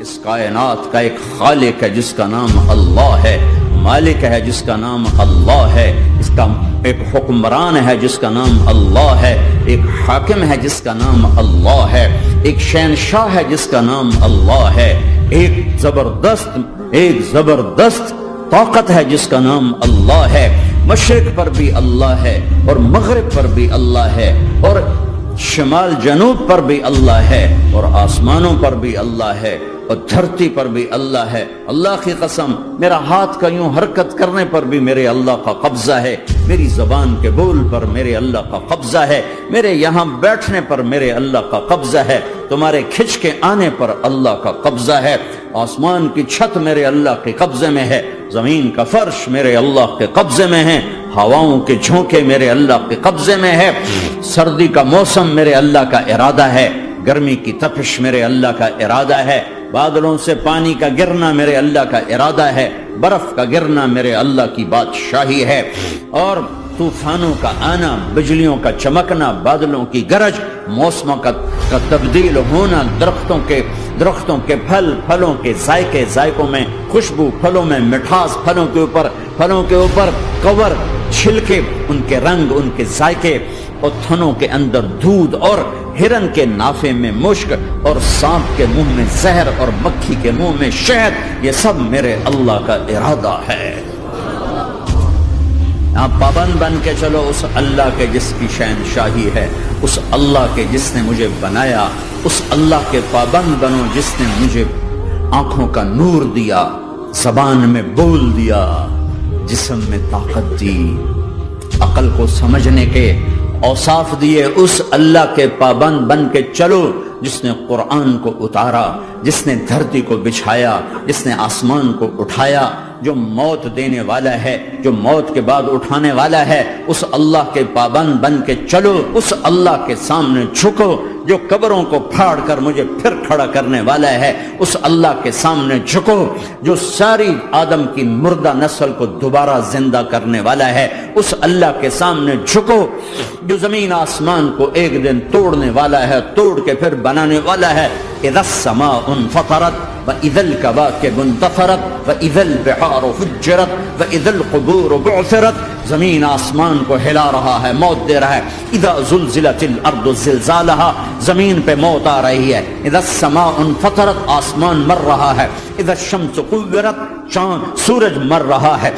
اس کائنات کا ایک خالق ہے جس کا نام اللہ ہے، مالک ہے جس کا نام اللہ ہے، اس کا ایک حکمران ہے جس کا نام اللہ ہے، ایک حاکم ہے جس کا نام اللہ ہے، ایک شہنشاہ ہے جس کا نام اللہ ہے، ایک زبردست طاقت ہے جس کا نام اللہ ہے، مشرق پر بھی اللہ ہے اور مغرب پر بھی اللہ ہے اور شمال جنوب پر بھی اللہ ہے اور آسمانوں پر بھی اللہ ہے اور دھرتی پر بھی اللہ ہے۔ اللہ کی قسم، میرا ہاتھ کا یوں حرکت کرنے پر بھی میرے اللہ کا قبضہ ہے، میری زبان کے بول پر میرے اللہ کا قبضہ ہے، میرے یہاں بیٹھنے پر میرے اللہ کا قبضہ ہے، تمہارے کھچ کے آنے پر اللہ کا قبضہ ہے، آسمان کی چھت میرے اللہ کے قبضے میں ہے، زمین کا فرش میرے اللہ کے قبضے میں ہے، ہواؤں کے جھونکے میرے اللہ کے قبضے میں ہے، سردی کا موسم میرے اللہ کا ارادہ ہے، گرمی کی تپش میرے اللہ کا ارادہ ہے، بادلوں سے پانی کا گرنا میرے اللہ کا ارادہ ہے، برف کا گرنا میرے اللہ کی بادشاہی ہے، اور طوفانوں کا آنا، بجلیوں کا چمکنا، بادلوں کی گرج، موسموں کا تبدیل ہونا، درختوں کے پھلوں کے ذائقوں میں خوشبو، پھلوں میں مٹھاس، پھلوں کے اوپر کور، چھلکے، ان کے رنگ، ان کے ذائقے، اور تھنوں کے اندر دودھ، اور ہرن کے نافے میں مشک، اور سانپ کے منہ میں زہر، اور مکھی کے منہ میں شہد، یہ سب میرے اللہ کا ارادہ ہے۔ آپ پابند بن کے چلو اس اللہ کے جس کی شہنشاہی ہے، اس اللہ کے جس نے مجھے بنایا، اس اللہ کے پابند بنو جس نے مجھے آنکھوں کا نور دیا، زبان میں بول دیا، جسم میں طاقت دی، عقل کو سمجھنے کے اوصاف دیے، اس اللہ کے پابند بن کے چلو جس نے قرآن کو اتارا، جس نے دھرتی کو بچھایا، جس نے آسمان کو اٹھایا، جو موت دینے والا ہے، جو موت کے بعد اٹھانے والا ہے، اس اللہ کے پابند بن کے چلو، اس اللہ کے سامنے جھکو جو قبروں کو پھاڑ کر مجھے پھر کھڑا کرنے والا ہے، اس اللہ کے سامنے جھکو جو ساری آدم کی مردہ نسل کو دوبارہ زندہ کرنے والا ہے، اس اللہ کے سامنے جھکو جو زمین آسمان کو ایک دن توڑنے والا ہے، توڑ کے پھر بنانے والا ہے۔ اذا السماء انفطرت واذا الكواكب انتثرت واذا البحار فجرت واذا القبور بعثرت، زمین آسمان کو ہلا رہا ہے، موت دے رہا ہے۔ اذا زلزلت الارض زلزالها، زمین پہ موت آ رہی ہے۔ اذا السماء انفطرت، آسمان مر رہا ہے۔ اذا الشمس كورت، چاند سورج مر رہا ہے۔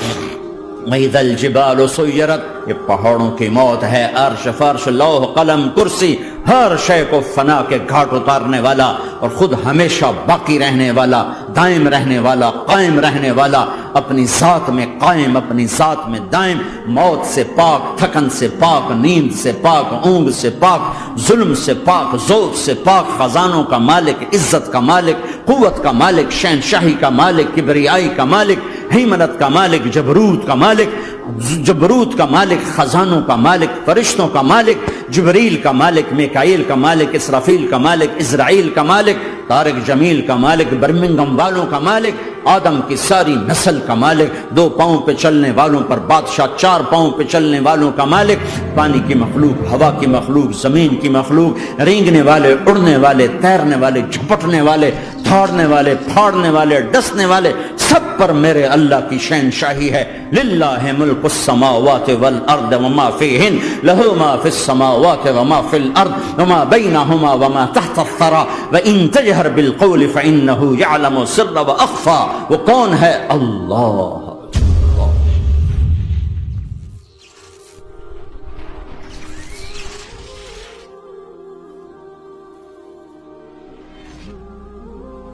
وَإِذَا الْجِبَالُ سُيِّرَتْ، یہ پہاڑوں کی موت ہے۔ عرش، فرش، لوح، قلم، کرسی، ہر شے کو فنا کے گھاٹ اتارنے والا اور خود ہمیشہ باقی رہنے والا، دائم رہنے والا، قائم رہنے والا، اپنی ذات میں قائم، اپنی ذات میں دائم، موت سے پاک، تھکن سے پاک، نیند سے پاک، اونگ سے پاک، ظلم سے پاک، ذوق سے پاک، خزانوں کا مالک، عزت کا مالک، قوت کا مالک، شہنشاہی کا مالک، کبریائی کا مالک، حیمنت کا مالک، جبروت کا مالک، خزانوں کا مالک، فرشتوں کا مالک، جبریل کا مالک، میکائیل کا مالک، اسرافیل کا مالک، اسرائیل کا مالک، طارق جمیل کا مالک، برمنگم والوں کا مالک، آدم کی ساری نسل کا مالک، 2 پاؤں پہ چلنے والوں پر بادشاہ، 4 پاؤں پہ چلنے والوں کا مالک، پانی کی مخلوق، ہوا کی مخلوق، زمین کی مخلوق، رینگنے والے، اڑنے والے، تیرنے والے، جھپٹنے والے، دھاڑنے والے، پھاڑنے والے، ڈسنے والے، سب پر میرے اللہ کی شہنشاہی ہے۔ للہ ملک السماوات والارض وما فیہن، لہ ما فی السماوات وما فی الارض وما بینہما وما تحت الثری وان تجہر بالقول فانہ یعلم السر واخفی۔ وہ کون ہے؟ اللہ۔